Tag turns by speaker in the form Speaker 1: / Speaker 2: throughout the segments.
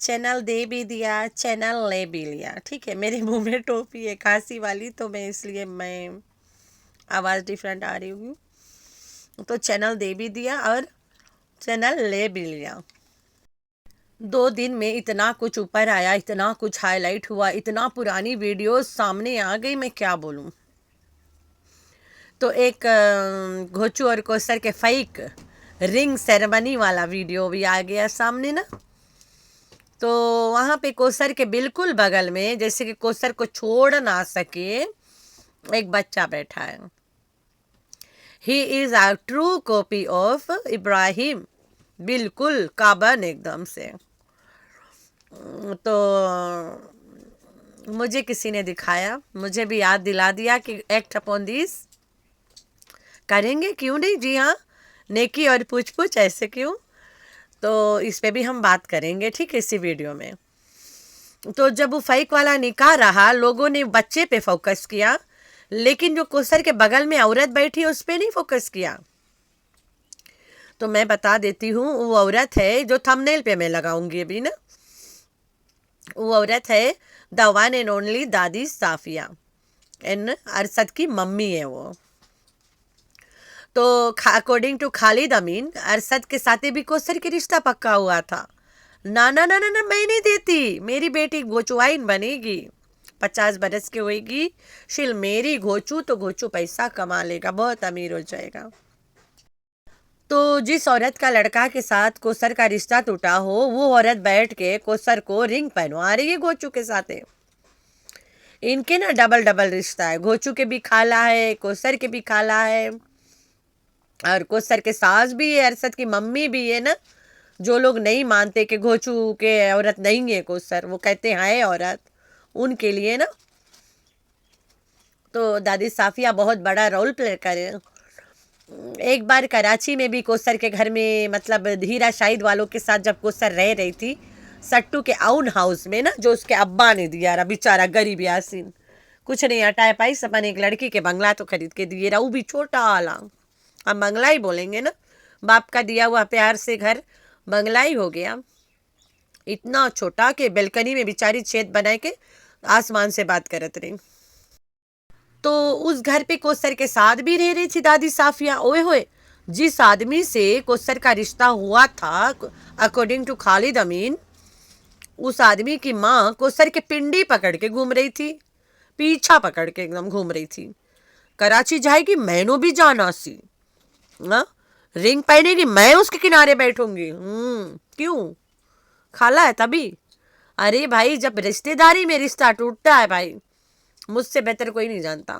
Speaker 1: Channel दे भी दिया, channel ले भी लिया। ठीक है, मेरे मुंह में टोपी है खांसी वाली, तो मैं इसलिए मैं आवाज़ डिफरेंट आ रही हूँ। तो चैनल दे भी दिया और चैनल ले भी लिया। 2 दिन में इतना कुछ ऊपर आया, इतना कुछ हाईलाइट हुआ, इतना पुरानी वीडियोस सामने आ गई, मैं क्या बोलूँ। तो एक घोचू और कोसर के फेक रिंग सेरेमनी वाला वीडियो भी आ गया सामने ना। तो वहाँ पे कोसर के बिल्कुल बगल में, जैसे कि कोसर को छोड़ ना सके, एक बच्चा बैठा है। He is a true copy of Ibrahim, बिल्कुल काबन एकदम से। तो मुझे किसी ने दिखाया, मुझे भी याद दिला दिया कि एक्ट अपॉन दिस करेंगे, क्यों नहीं। जी हाँ, नेकी और पूछ पूछ ऐसे क्यों। तो इस पे भी हम बात करेंगे, ठीक है, इसी वीडियो में। तो जब वो फेक वाला निकाह रहा, लोगों ने बच्चे पे फोकस किया, लेकिन जो कोसर के बगल में औरत बैठी है उस पे नहीं फोकस किया। तो मैं बता देती हूँ, वो औरत है जो थंबनेल पे मैं लगाऊंगी अभी ना। वो औरत है द वन एंड ओनली दादी साफिया, एंड अरसद की मम्मी है वो। तो अकॉर्डिंग टू खालिद अमीन, अरसद के साथ भी कोसर के रिश्ता पक्का हुआ था। ना ना ना ना ना, मैं नहीं देती, मेरी बेटी गोचुआइन बनेगी, 50 बरस की होएगी, शिल मेरी घोचू, तो घोचू पैसा कमा लेगा, बहुत अमीर हो जाएगा। तो जिस औरत का लड़का के साथ कोसर का रिश्ता टूटा हो, वो औरत बैठ के कोसर को रिंग पहनवा रही है घोचू के साथ। इनके ना डबल डबल रिश्ता है, घोचू के भी खाला है, कोसर के भी खाला है, और कोसर के सास भी है, अरसद की मम्मी भी है ना। जो लोग नहीं मानते कि घोचू के औरत नहीं है कोसर, वो कहते हैं औरत, उनके लिए ना। तो दादी साफिया बहुत बड़ा रोल प्ले करे। एक बार कराची में भी कोसर के घर में, मतलब हीरा शाहिद वालों के साथ जब कोसर रह रही थी, सट्टू के आउन हाउस में ना, जो उसके अब्बा ने दिया रहा, बेचारा गरीब यासीन, कुछ नहीं हटाए पाई, अपन एक लड़की के बंगला तो खरीद के दिए रहा, वो भी छोटा वाला, हम बंगला ही बोलेंगे ना, बाप का दिया हुआ प्यार से घर बंगला ही हो गया। इतना छोटा कि बेलकनी में बेचारी छेद बनाए के आसमान से बात करत रही। तो उस घर पे कोसर के साथ भी रह रही थी दादी साफिया। ओए होए, जिस आदमी से कोसर का रिश्ता हुआ था, अकॉर्डिंग टू खालिद अमीन, उस आदमी की माँ कोसर के पिंडी पकड़ के घूम रही थी, पीछा पकड़ के एकदम घूम रही थी। कराची जाएगी, मैनू भी जाना सी ना, रिंग पहनेगी, मैं उसके किनारे बैठूंगी। क्यों, खाला है तभी। अरे भाई, जब रिश्तेदारी में रिश्ता टूटता है भाई, मुझसे बेहतर कोई नहीं जानता।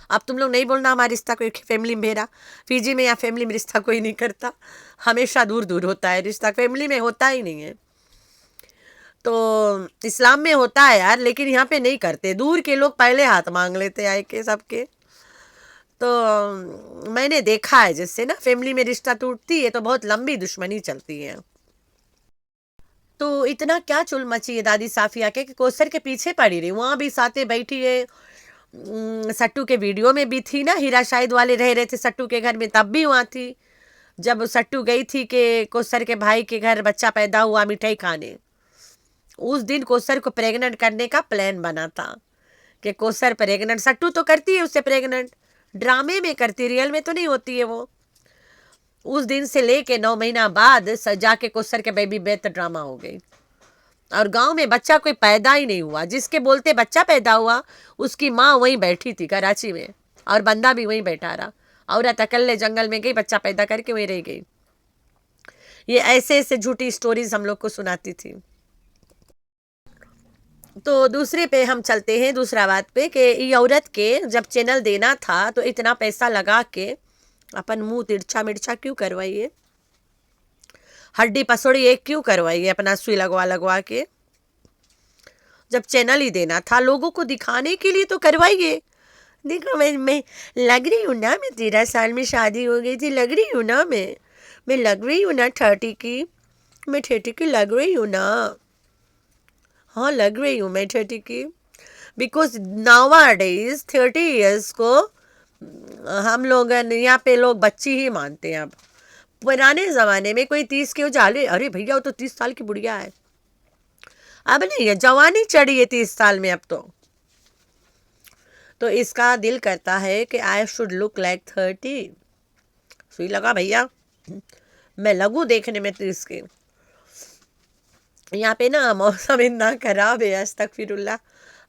Speaker 1: अब तुम लोग नहीं बोलना हमारा रिश्ता कोई फैमिली में भेड़ा, फीजी में या फैमिली में रिश्ता कोई नहीं करता, हमेशा दूर दूर होता है रिश्ता, फैमिली में होता ही नहीं है। तो इस्लाम में होता है यार, लेकिन यहाँ पे नहीं करते, दूर के लोग पहले हाथ मांग लेते आए के सबके। तो मैंने देखा है, जिससे ना फैमिली में रिश्ता टूटती है तो बहुत लंबी दुश्मनी चलती है। तो इतना क्या चुल मची है दादी साफिया के कि कोसर के पीछे पड़ी रही, वहां भी साथे बैठी है। सट्टू के वीडियो में भी थी ना, हीरा शाहिद वाले रह रहे थे सट्टू के घर में, तब भी वहां थी। जब सट्टू गई थी कि कोसर के भाई के घर बच्चा पैदा हुआ मिठाई खाने, उस दिन कोसर को प्रेग्नेंट करने का प्लान बना था कि कोसर प्रेग्नेंट, सट्टू तो करती है उससे प्रेग्नेंट, ड्रामे में करती, रियल में तो नहीं होती है वो। उस दिन से लेके 9 महीना बाद सजा के कोसर के बेबी बेथ ड्रामा हो गई, और गांव में बच्चा कोई पैदा ही नहीं हुआ। जिसके बोलते बच्चा पैदा हुआ, उसकी माँ वहीं बैठी थी कराची में, और बंदा भी वहीं बैठा रहा। औरत अकेले जंगल में गई, बच्चा पैदा करके वहीं रह गई। ये ऐसे ऐसे झूठी स्टोरीज हम लोग को सुनाती थी। तो दूसरे पे हम चलते हैं, दूसरा बात पे, कि ये औरत के जब चैनल देना था तो इतना पैसा लगा के अपन मुंह तिरछा मिर्चा क्यों करवाइए, हड्डी पसोड़ी एक क्यों करवाइए अपना सुई लगवा लगवा के। जब चैनल ही देना था लोगों को दिखाने के लिए तो करवाइए। देखो मैं लग रही हूँ ना, मैं 13 साल में शादी हो गई थी, लग रही हूँ ना, मैं लग रही हूँ ना 30 की, मैं 30 की लग रही हूँ ना। हाँ, लग रही हूँ मैं 30 की, बिकॉज नाउ-a-डेज 30 years को हम लोग यहाँ पे लोग बच्ची ही मानते हैं। अब पुराने ज़माने में कोई 30 के हो जाले, अरे भैया वो तो 30 साल की बुढ़िया है, अब नहीं है, जवानी चढ़ी है 30 साल में अब तो इसका दिल करता है कि आई शुड लुक लाइक 30। सुई लगा भैया, मैं लगू देखने में 30 की। यहाँ पे ना मौसम इतना खराब है, अस्तगफिरुल्लाह।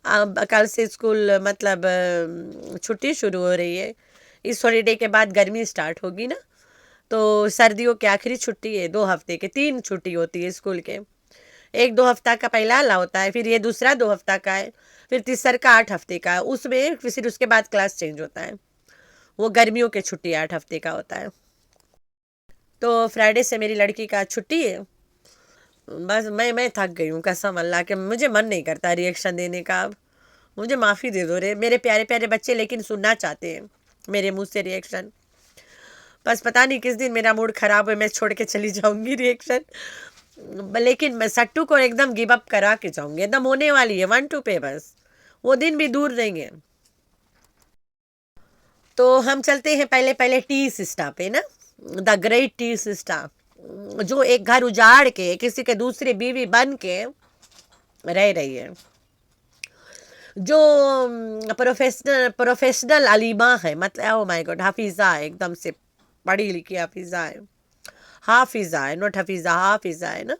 Speaker 1: अब कल से स्कूल मतलब छुट्टी शुरू हो रही है। इस हॉलीडे के बाद गर्मी स्टार्ट होगी ना, तो सर्दियों की आखिरी छुट्टी है, 2 हफ्ते के 3 छुट्टी होती है स्कूल के। एक 2 हफ्ता का पहला हल्ला होता है, फिर ये दूसरा 2 हफ्ता का है, फिर तीसरा का 8 हफ्ते का है, उसमें फिर उसके बाद क्लास चेंज होता है। वो गर्मियों की छुट्टी 8 हफ्ते का होता है। तो फ्राइडे से मेरी लड़की का छुट्टी है। बस मैं थक गई हूँ कसम अल्लाह के, मुझे मन नहीं करता रिएक्शन देने का अब। मुझे माफ़ी दे दो रे मेरे प्यारे प्यारे बच्चे, लेकिन सुनना चाहते हैं मेरे मुंह से रिएक्शन। बस पता नहीं किस दिन मेरा मूड खराब है, मैं छोड़ के चली जाऊंगी रिएक्शन। लेकिन मैं सट्टू को एकदम गिव अप करा के जाऊंगी, एकदम होने वाली है 1-2 पे, बस वो दिन भी दूर नहीं है। तो हम चलते हैं पहले पहले टी सिस्टा पे ना, द ग्रेट टी सिस्टा, जो एक घर उजाड़ के किसी के दूसरी बीवी बन के रह रही है, जो प्रोफेशनल अलीमा है, मतलब ओ माय गॉड, हाफिजा है, एकदम से पढ़ी लिखी हाफिजा है। हाफिजा है, नॉट हफीजा, हाफिजा है ना,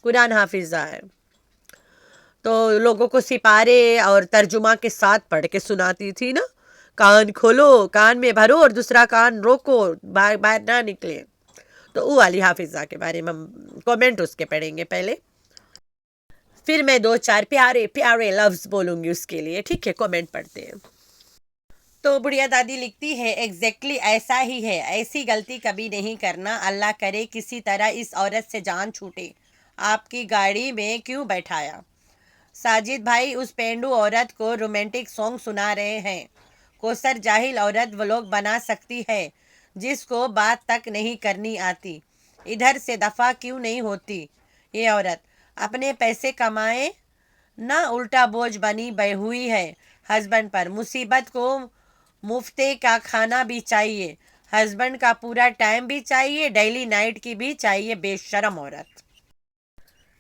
Speaker 1: कुरान हाफिजा है। तो लोगों को सिपारे और तर्जुमा के साथ पढ़ के सुनाती थी ना, कान खोलो, कान में भरो और दूसरा कान रोको, बाहर बाहर ना निकले। तो वो वाली हाफिजा के बारे में हम कमेंट उसके पढ़ेंगे पहले, फिर मैं 2-4 प्यारे प्यारे लफ्ज बोलूंगी उसके लिए, ठीक है? कमेंट पढ़ते हैं। तो बुढ़िया दादी लिखती है, एग्जैक्टली ऐसा ही है, ऐसी गलती कभी नहीं करना, अल्लाह करे किसी तरह इस औरत से जान छूटे। आपकी गाड़ी में क्यों बैठाया? साजिद भाई उस पेंडू औरत को रोमांटिक सॉन्ग सुना रहे हैं। कोसर जाहिल औरत व्लॉग बना सकती है जिसको बात तक नहीं करनी आती। इधर से दफा क्यों नहीं होती ये औरत? अपने पैसे कमाए ना, उल्टा बोझ बनी हुई है हस्बैंड पर। मुसीबत को मुफ्ते का खाना भी चाहिए, हस्बैंड का पूरा टाइम भी चाहिए, डेली नाइट की भी चाहिए, बेशरम औरत।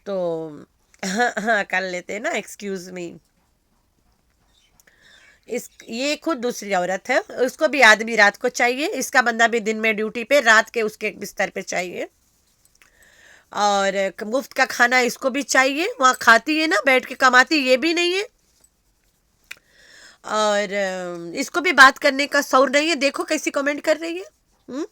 Speaker 1: तो हाँ हाँ कर लेते ना, एक्सक्यूज मी। इस ये खुद दूसरी औरत है, उसको भी आदमी रात को चाहिए, इसका बंदा भी दिन में ड्यूटी पे, रात के उसके बिस्तर पे चाहिए। और मुफ्त का खाना इसको भी चाहिए, वहाँ खाती है ना बैठ के, कमाती ये भी नहीं है। और इसको भी बात करने का शौर नहीं है, देखो कैसी कमेंट कर रही है।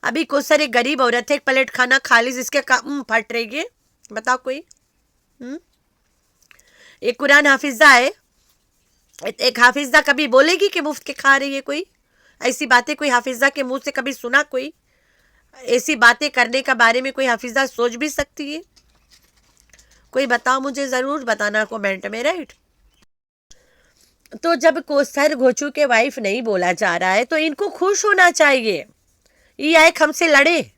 Speaker 1: अभी कोसर एक गरीब औरत है, एक प्लेट खाना खा ली जिसके फट रही है, बताओ कोई। एक कुरान हाफिजा है, एक हाफिजा कभी बोलेगी कि मुफ्त के खा रही है? कोई ऐसी बातें कोई हाफिजा के मुंह से कभी सुना? कोई ऐसी बातें करने का बारे में कोई हाफिजा सोच भी सकती है? कोई बताओ, मुझे जरूर बताना कमेंट में, राइट? तो जब कोसर घोचू के वाइफ नहीं बोला जा रहा है तो इनको खुश होना चाहिए। ये आए हमसे लड़े,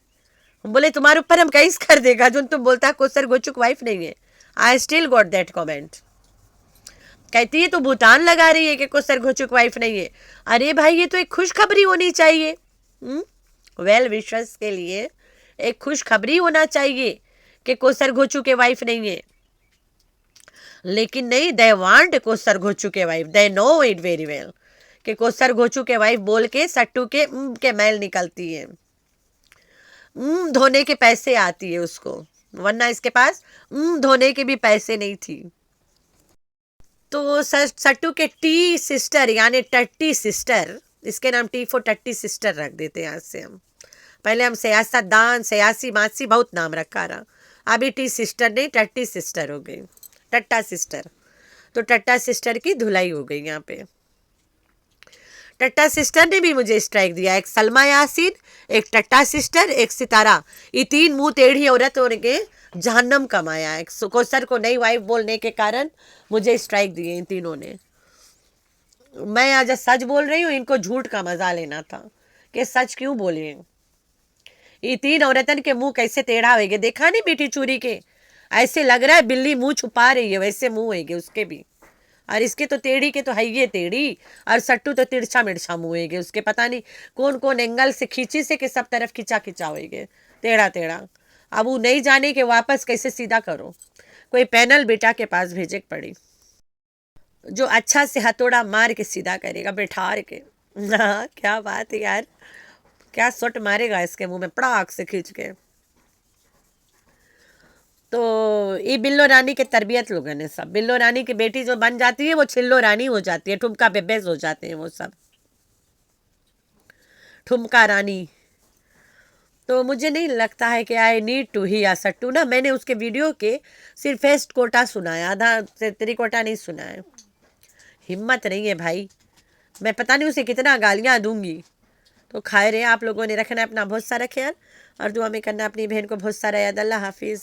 Speaker 1: बोले तुम्हारे ऊपर हम केस कर देगा जो तुम बोलता कोसर घोचू वाइफ नहीं है। I still got that comment. कहती है तो भूटान लगा रही है कि कोसर घोचुक वाइफ नहीं है। अरे भाई ये तो एक खुशखबरी होनी चाहिए, वेल विशर्स के लिए एक खुशखबरी होना चाहिए कि कोसर घोचू के वाइफ नहीं है। लेकिन नहीं, दे वांट कोसर घोचू के wife, they know it very well कि कोसर घोचू के वाइफ बोल के सट्टू के मैल निकलती है, धोने के पैसे आती है उसको, वरना इसके पास धोने के भी पैसे नहीं थी। तो सट्टू के टी सिस्टर यानी टट्टी सिस्टर, इसके नाम टी फॉर टट्टी सिस्टर रख देते हैं आज से हम। पहले हम सियासतदान, सियासी मासी बहुत नाम रखा रहा, अभी टी सिस्टर नहीं टट्टी सिस्टर हो गई, टट्टा सिस्टर। तो टट्टा सिस्टर की धुलाई हो गई यहाँ पे। टट्टा सिस्टर ने भी मुझे स्ट्राइक दिया, एक सलमा यासीन, एक टट्टा सिस्टर, एक सितारा। ये 3 मुंह टेढ़ी औरतों ने जहन्नम कमाया है। कोसर को नई वाइफ बोलने के कारण मुझे स्ट्राइक दिए इन तीनों ने। मैं आज सच बोल रही हूँ, इनको झूठ का मजा लेना था कि सच क्यों बोले। ये 3 औरतन के मुंह कैसे टेढ़ा होगे, देखा नहीं मीठी चूरी के? ऐसे लग रहा है बिल्ली मुंह छुपा रही है, वैसे मुंह होगे उसके भी। और इसके तो टेढ़ी के तो है ये टेढ़ी, और सट्टू तो तिरछा मिर्छा मुँह होगे उसके, पता नहीं कौन कौन एंगल से खींची से कि सब तरफ खिंचा खिंचा होगे, टेढ़ा टेढ़ा। अब वो नहीं जाने के वापस कैसे सीधा करो। कोई पैनल बेटा के पास भेजे पड़ी, जो अच्छा से हथौड़ा मार के सीधा करेगा बैठार के। हाँ क्या बात है यार, क्या सुट मारेगा इसके मुंह में पड़ाक से खींच के। तो ये बिल्लो रानी के तरबियत लोगों ने सब, बिल्लो रानी की बेटी जो बन जाती है वो छिल्लो रानी हो जाती है, ठुमका बेबेज हो जाते हैं वो सब, ठुमका रानी। तो मुझे नहीं लगता है कि आई नीड टू ही या सट्टू ना, मैंने उसके वीडियो के सिर्फ फर्स्ट कोटा सुना है, आधा त्रिकोटा नहीं सुना है। हिम्मत नहीं है भाई, मैं पता नहीं उसे कितना गालियाँ दूंगी। तो खाए रहे आप लोगों ने, रखना है अपना बहुत सारा ख्याल और दुआ में करना अपनी बहन को बहुत सारा याद। अल्लाह हाफिज़।